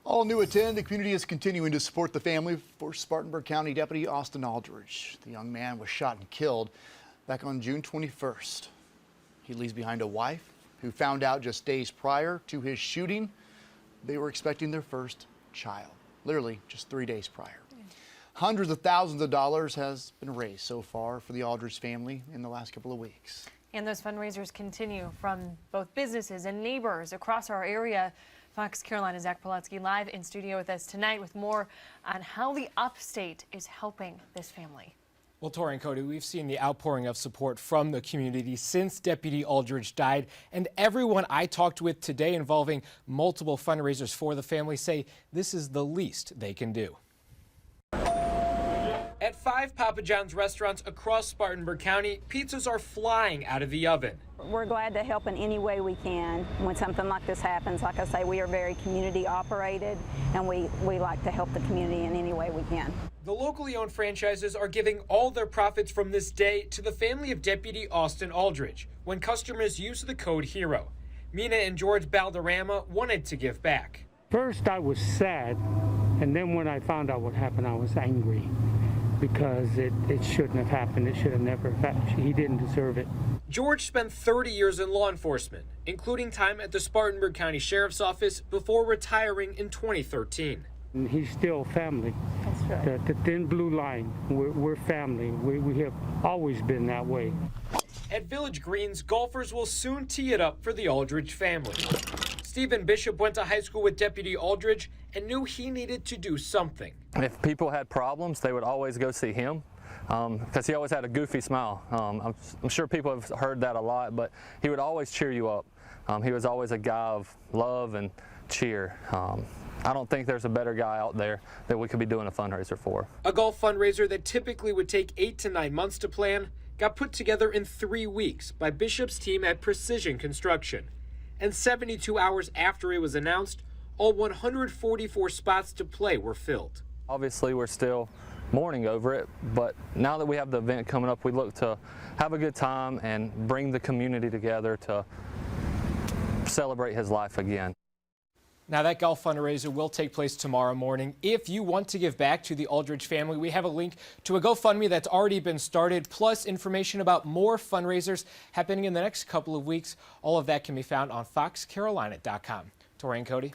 All new at 10, the community is continuing to support the family for Spartanburg County Deputy Austin Aldridge. The young man was shot and killed back on June 21st. He leaves behind a wife who found out just days prior to his shooting they were expecting their first child, literally just 3 days prior. Hundreds of thousands of dollars has been raised so far for the Aldridge family in the last couple of weeks. And those fundraisers continue from both businesses and neighbors across our area. Fox Carolina's Zach Prelutsky live in studio with us tonight with more on how the upstate is helping this family. Well, Tori and Cody, we've seen the outpouring of support from the community since Deputy Aldridge died, and everyone I talked with today involving multiple fundraisers for the family say this is the least they can do. At 5 Papa John's restaurants across Spartanburg County, pizzas are flying out of the oven. We're glad to help in any way we can when something like this happens. Like I say, we are very community operated, and we like to help the community in any way we can. The locally owned franchises are giving all their profits from this day to the family of Deputy Austin Aldridge when customers use the code HERO. Mina and George Balderrama wanted to give back. First I was sad, and then when I found out what happened, I was angry. Because it shouldn't have happened. It should have never happened. He didn't deserve it. George spent 30 years in law enforcement, including time at the Spartanburg County Sheriff's Office before retiring in 2013. And he's still family. That's right. The thin blue line, we're family. We have always been that way. At Village Greens, golfers will soon tee it up for the Aldridge family. Stephen Bishop went to high school with Deputy Aldridge and knew he needed to do something. If people had problems, they would always go see him because he always had a goofy smile. I'm sure people have heard that a lot, but he would always cheer you up. He was always a guy of love and cheer. I don't think there's a better guy out there that we could be doing a fundraiser for. A golf fundraiser that typically would take 8 to 9 months to plan got put together in 3 weeks by Bishop's team at Precision Construction. And 72 hours after it was announced, all 144 spots to play were filled. Obviously, we're still mourning over it, but now that we have the event coming up, we look to have a good time and bring the community together to celebrate his life again. Now, that golf fundraiser will take place tomorrow morning. If you want to give back to the Aldridge family, we have a link to a GoFundMe that's already been started, plus information about more fundraisers happening in the next couple of weeks. All of that can be found on foxcarolina.com. Tori and Cody.